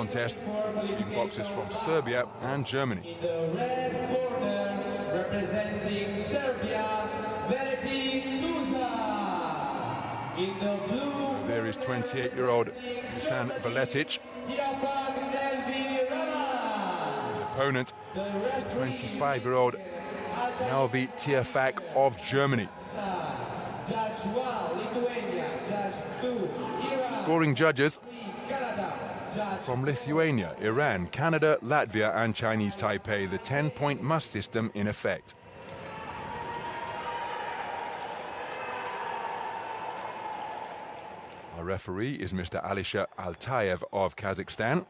contest between boxers from Serbia and Germany. In the red corner, representing Serbia, Veletic Dusan. In the blue, There is 28-year-old Dusan Veletic. Tiafack, Nelvie, His opponent is 25-year-old Nelvie Tiafack of Germany. Judge 1, Lithuania. Judge 2, Iran. Scoring judges 3, Canada. Judge from Lithuania, Iran, Canada, Latvia and Chinese Taipei, the 10-point must system in effect. Our referee is Mr. Alisher Altayev of Kazakhstan.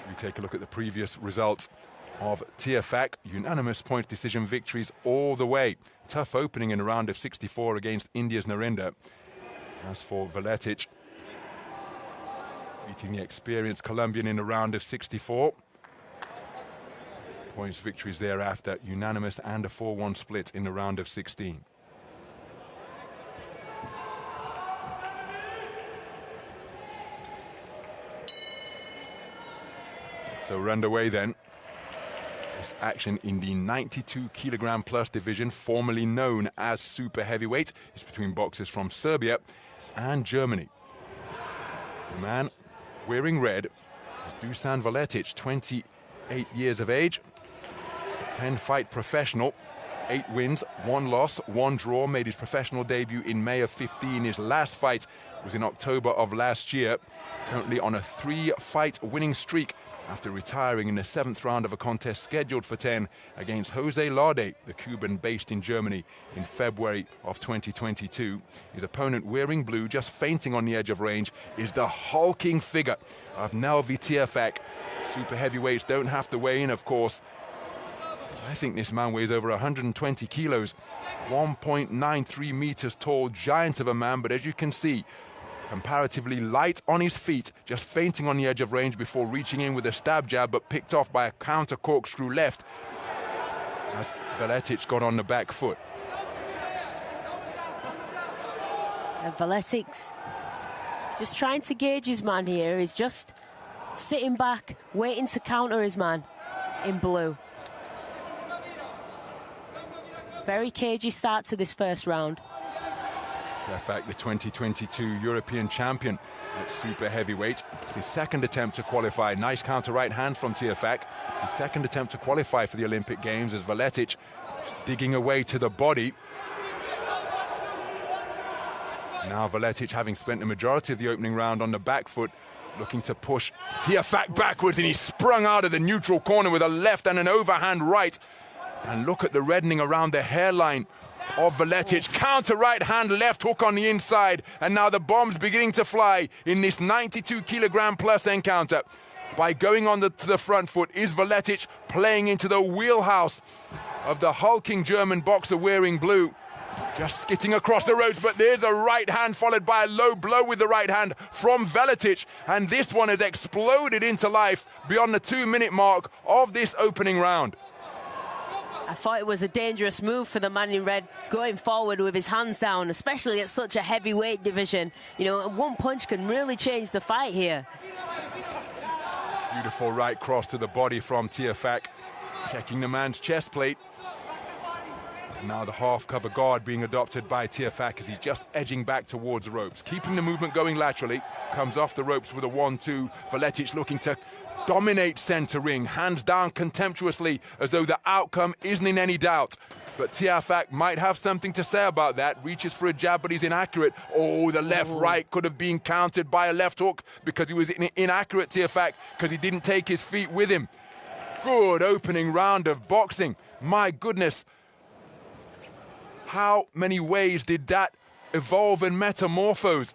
We take a look at the previous results of Tiafack. Unanimous points decision victories all the way. Tough opening in a round of 64 against India's Narendra. As for Veletic, beating the experienced Colombian in a round of 64. Points victories thereafter, unanimous and a 4-1 split in the round of 16. So we're underway then. This action in the 92-kilogram plus division, formerly known as super heavyweight, is between boxers from Serbia and Germany. The man wearing red is Dusan Veletic, 28 years of age, 10-fight professional, 8 wins, 1 loss, 1 draw, made his professional debut in May of 15. His last fight was in October of last year, currently on a 3-fight winning streak after retiring in the 7th round of a contest scheduled for 10 against Jose Larde, the Cuban based in Germany, in February of 2022. His opponent, wearing blue, just fainting on the edge of range, is the hulking figure of Nelvie Tiafack. Super heavyweights don't have to weigh in, of course. I think this man weighs over 120 kilos, 1.93 meters tall, giant of a man, but as you can see, comparatively light on his feet, just fainting on the edge of range before reaching in with a stab jab, but picked off by a counter corkscrew left as Veletic got on the back foot. And Veletic's just trying to gauge his man here. He's just sitting back, waiting to counter his man in blue. Very cagey start to this first round. Tiafack, the 2022 European champion at super heavyweight. It's his second attempt to qualify. Nice counter right hand from Tiafack. It's his second attempt to qualify for the Olympic Games as Veletic digging away to the body. Now Veletic, having spent the majority of the opening round on the back foot, looking to push Tiafack backwards, and he sprung out of the neutral corner with a left and an overhand right. And look at the reddening around the hairline of Veletic. Counter right hand, left hook on the inside. And now the bomb's beginning to fly in this 92-kilogram plus encounter. By going on to the front foot, is Veletic playing into the wheelhouse of the hulking German boxer wearing blue. Just skitting across the ropes, but there's a right hand followed by a low blow with the right hand from Veletic. And this one has exploded into life beyond the 2-minute mark of this opening round. I thought it was a dangerous move for the man in red going forward with his hands down, especially at such a heavyweight division. You know, one punch can really change the fight here. Beautiful right cross to the body from Tiafack, checking the man's chest plate. Now the half-cover guard being adopted by Tiafack as he's just edging back towards the ropes. Keeping the movement going laterally, comes off the ropes with a 1-2. Veletic looking to dominate center ring, hands down contemptuously as though the outcome isn't in any doubt. But Tiafack might have something to say about that. Reaches for a jab, but he's inaccurate. Oh, the left-right could have been countered by a left hook because he was inaccurate, Tiafack, because he didn't take his feet with him. Good opening round of boxing. My goodness. How many ways did that evolve and metamorphose?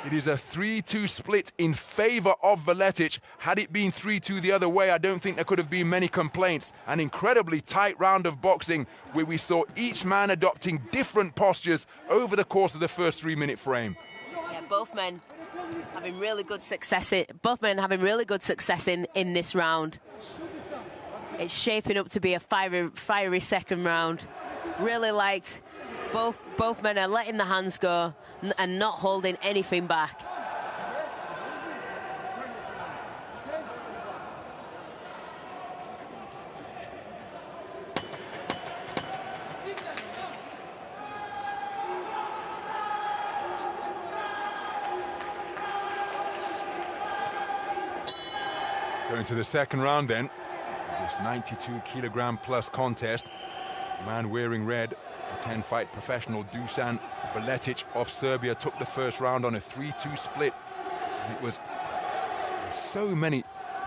It is a 3-2 split in favor of Veletic. Had it been 3-2 the other way, I don't think there could have been many complaints. An incredibly tight round of boxing where we saw each man adopting different postures over the course of the first 3-minute frame. Yeah, both men having really good success. In this round. It's shaping up to be a fiery second round. Really liked Both men are letting the hands go and not holding anything back. So into the second round then, this 92-kilogram plus contest. Man wearing red, a 10-fight professional, Dusan Veletic of Serbia, took the first round on a 3-2 split. And it was so many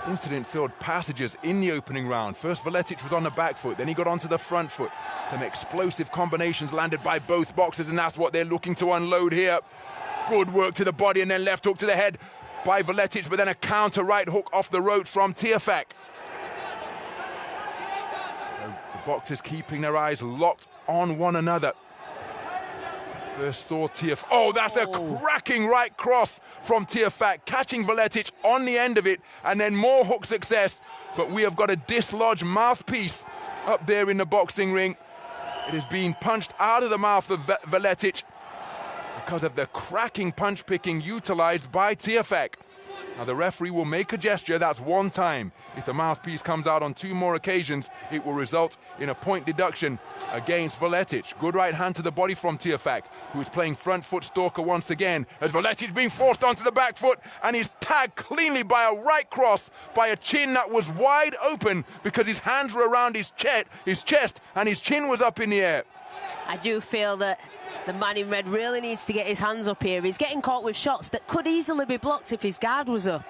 incident-filled passages in the opening round. First, Veletic was on the back foot, then he got onto the front foot. Some explosive combinations landed by both boxers, and that's what they're looking to unload here. Good work to the body and then left hook to the head by Veletic, but then a counter right hook off the ropes from Tiafack. So the boxers keeping their eyes locked on one another. First saw Tiafack. Oh, that's a cracking right cross from Tiafack, catching Veletic on the end of it, and then more hook success. But we have got a dislodged mouthpiece up there in the boxing ring. It is being punched out of the mouth of Veletic because of the cracking punch picking utilized by Tiafack. Now the referee will make a gesture, that's one time. If the mouthpiece comes out on 2 more occasions, it will result in a point deduction against Veletic. Good right hand to the body from Tiafack, who is playing front foot stalker once again, as Veletic being forced onto the back foot, and he's tagged cleanly by a right cross, by a chin that was wide open because his hands were around his chest, and his chin was up in the air. I do feel that the man in red really needs to get his hands up here. He's getting caught with shots that could easily be blocked if his guard was up.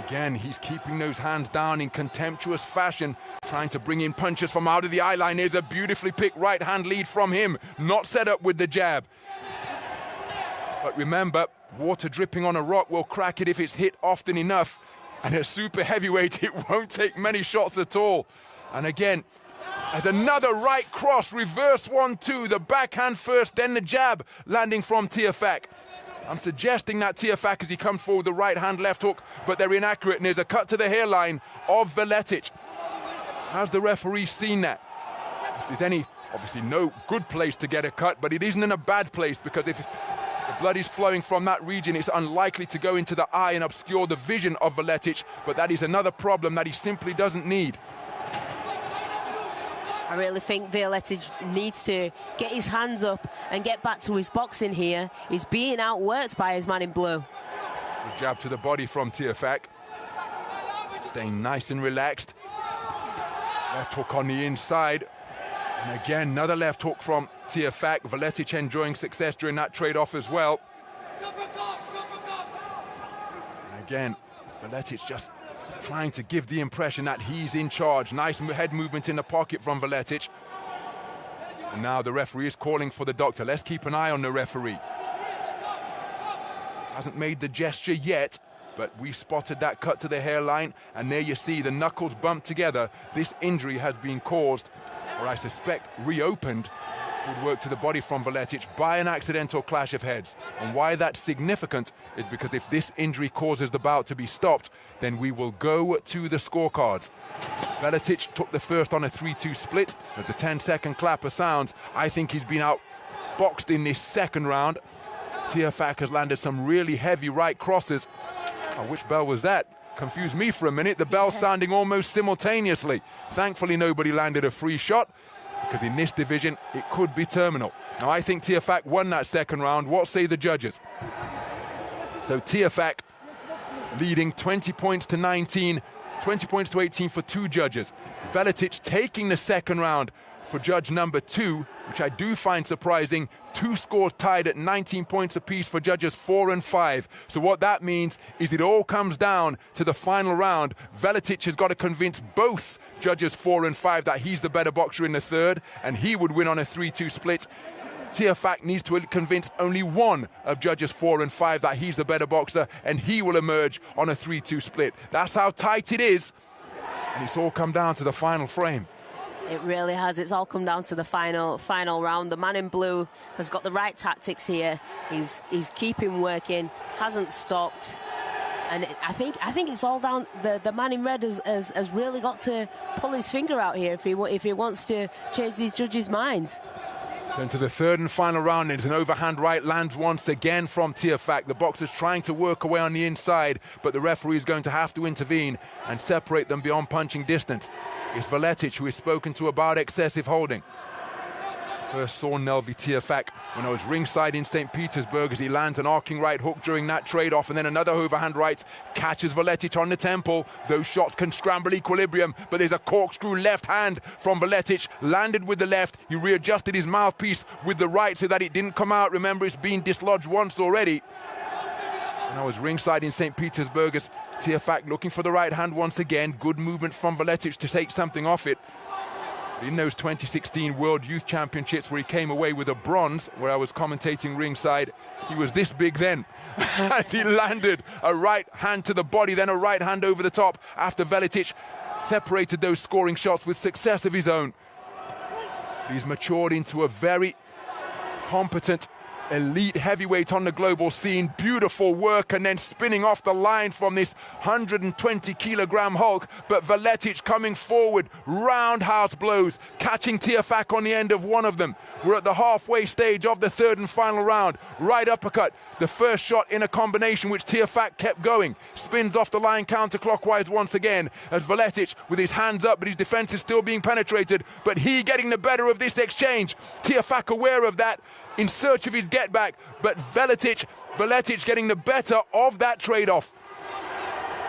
Again, he's keeping those hands down in contemptuous fashion, trying to bring in punches from out of the eye line. Here's a beautifully picked right hand lead from him, not set up with the jab. But remember, water dripping on a rock will crack it if it's hit often enough. And a super heavyweight, it won't take many shots at all. And again, as another right cross, reverse 1-2, the backhand first, then the jab landing from Tiafack. I'm suggesting that Tiafack as he comes forward, the right hand left hook, but they're inaccurate, and there's a cut to the hairline of Veletic. Has the referee seen that? If there's any, obviously no good place to get a cut, but it isn't in a bad place, because if the blood is flowing from that region, it's unlikely to go into the eye and obscure the vision of Veletic, but that is another problem that he simply doesn't need. I really think Veletic needs to get his hands up and get back to his boxing here. He's being outworked by his man in blue. Good jab to the body from Tiafack. Staying nice and relaxed. Left hook on the inside. And again, another left hook from Tiafack. Veletic enjoying success during that trade-off as well. And again, Veletic just trying to give the impression that he's in charge. Nice head movement in the pocket from Veletic. And now the referee is calling for the doctor. Let's keep an eye on the referee. Hasn't made the gesture yet, but we spotted that cut to the hairline, and there you see the knuckles bumped together. This injury has been caused, or I suspect reopened. Good work to the body from Veletic by an accidental clash of heads. And why that's significant is because if this injury causes the bout to be stopped, then we will go to the scorecards. Veletic took the first on a 3-2 split. As the 10-second clapper sounds, I think he's been outboxed in this second round. Tiafack has landed some really heavy right crosses. Oh, which bell was that? Confused me for a minute. The bell sounding almost simultaneously. Thankfully, nobody landed a free shot, because in this division, it could be terminal. Now, I think Tiafack won that second round. What say the judges? So Tiafack leading 20 points to 19, 20 points to 18 for 2 judges. Veletic taking the second round for judge number 2, which I do find surprising. 2 scores tied at 19 points apiece for judges 4 and 5. So what that means is it all comes down to the final round. Veletic has got to convince both judges 4 and 5 that he's the better boxer in the third, and he would win on a 3-2 split. Tiafack needs to convince only one of judges 4 and 5 that he's the better boxer, and he will emerge on a 3-2 split. That's how tight it is, and it's all come down to the final frame. It really has. It's all come down to the final round. The man in blue has got the right tactics here. He's keeping working, hasn't stopped. And I think it's all down. The man in red has really got to pull his finger out here if he wants to change these judges' minds. Then to the third and final round, it's an overhand right lands once again from Tiafack. The boxer's trying to work away on the inside, but the referee is going to have to intervene and separate them beyond punching distance. It's Veletic who is spoken to about excessive holding. First saw Nelvie Tiafack when I was ringside in St. Petersburg as he lands an arcing right hook during that trade-off, and then another overhand right catches Veletic on the temple. Those shots can scramble equilibrium, but there's a corkscrew left hand from Veletic, landed with the left. He readjusted his mouthpiece with the right so that it didn't come out. Remember, it's been dislodged once already. And I was ringside in St. Petersburg as Tiafack looking for the right hand once again. Good movement from Veletic to take something off it. In those 2016 World Youth Championships where he came away with a bronze, where I was commentating ringside, he was this big then. As he landed a right hand to the body, then a right hand over the top after Veletic separated those scoring shots with success of his own. He's matured into a very competent elite heavyweight on the global scene. Beautiful work, and then spinning off the line from this 120-kilogram Hulk, but Veletic coming forward, roundhouse blows, catching Tiafack on the end of one of them. We're at the halfway stage of the third and final round. Right uppercut, the first shot in a combination which Tiafack kept going. Spins off the line counterclockwise once again as Veletic with his hands up, but his defense is still being penetrated, but he getting the better of this exchange. Tiafack aware of that, in search of his get back, but Veletic getting the better of that trade-off.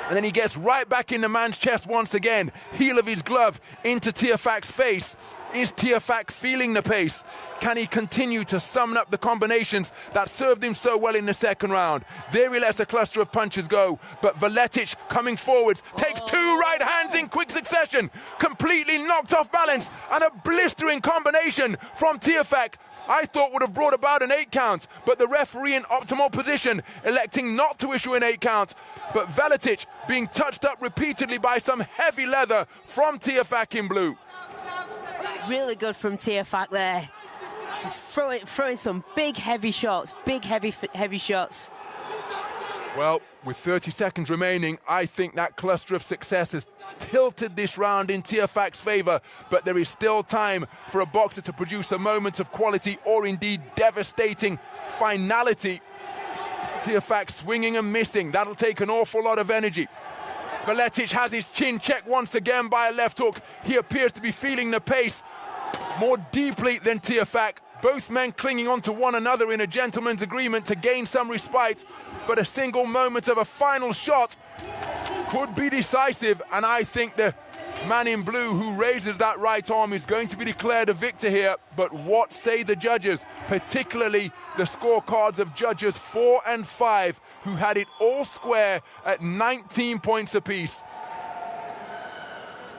And then he gets right back in the man's chest once again. Heel of his glove into Tiafack's face. Is Tiafack feeling the pace? Can he continue to summon up the combinations that served him so well in the second round? There he lets a cluster of punches go, but Veletic coming forwards, takes two right hands in quick succession, completely knocked off balance, and a blistering combination from Tiafack I thought would have brought about an 8 count, but the referee in optimal position, electing not to issue an 8 count. But Veletic being touched up repeatedly by some heavy leather from Tiafack in blue. Really good from Tiafack there. Just throwing some big, heavy shots, big, heavy shots. Well, with 30 seconds remaining, I think that cluster of success has tilted this round in Tiafack's favor, but there is still time for a boxer to produce a moment of quality or indeed devastating finality. Tiafack swinging and missing. That'll take an awful lot of energy. Veletic has his chin checked once again by a left hook. He appears to be feeling the pace more deeply than Tiafack. Both men clinging on to one another in a gentleman's agreement to gain some respite, but a single moment of a final shot could be decisive, and I think the man in blue who raises that right arm is going to be declared a victor here. But what say the judges, particularly the scorecards of judges 4 and 5, who had it all square at 19 points apiece?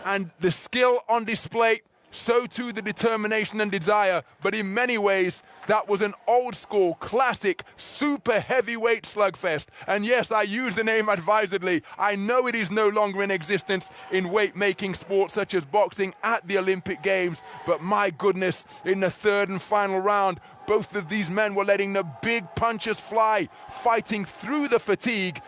And the skill on display, so too the determination and desire, but in many ways that was an old school, classic, super heavyweight slugfest. And yes, I use the name advisedly. I know it is no longer in existence in weight-making sports such as boxing at the Olympic Games, but my goodness, in the third and final round, both of these men were letting the big punches fly, fighting through the fatigue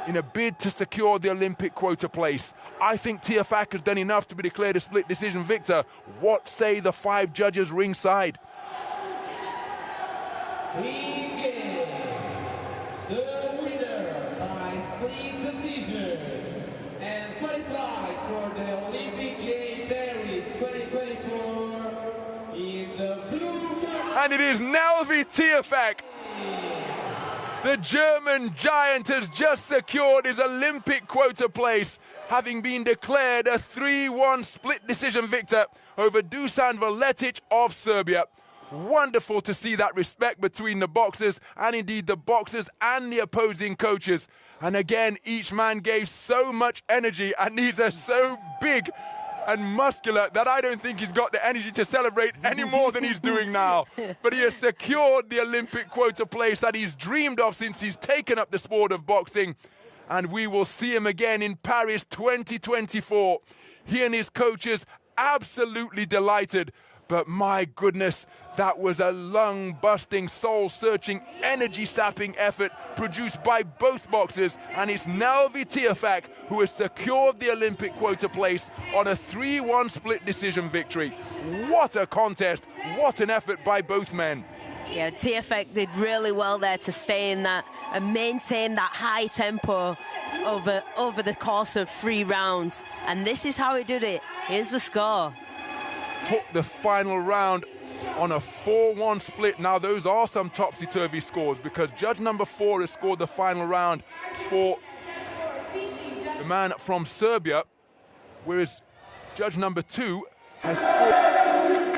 in a bid to secure the Olympic quota place. I think Tiafack has done enough to be declared a split decision victor. What say the 5 judges ringside? Begin. The winner by split decision and qualified for the Olympic Games Paris 2024 in the blue corner. And it is Nelvie Tiafack. The German giant has just secured his Olympic quota place, having been declared a 3-1 split decision victor over Dusan Veletic of Serbia. Wonderful to see that respect between the boxers, and indeed the boxers and the opposing coaches. And again, each man gave so much energy, and these are so big and muscular that I don't think he's got the energy to celebrate any more than he's doing now. But he has secured the Olympic quota place that he's dreamed of since he's taken up the sport of boxing. And we will see him again in Paris 2024. He and his coaches absolutely delighted but my goodness, that was a lung-busting, soul-searching, energy-sapping effort produced by both boxers, and it's Nelvie Tiafack who has secured the Olympic quota place on a 3-1 split decision victory. What a contest, what an effort by both men. Yeah, Tiafack did really well there to stay in that and maintain that high tempo over the course of 3 rounds. And this is how he did it. Here's the score. Took the final round on a 4-1 split. Now those are some topsy-turvy scores because judge number 4 has scored the final round for the man from Serbia, whereas judge number 2 has scored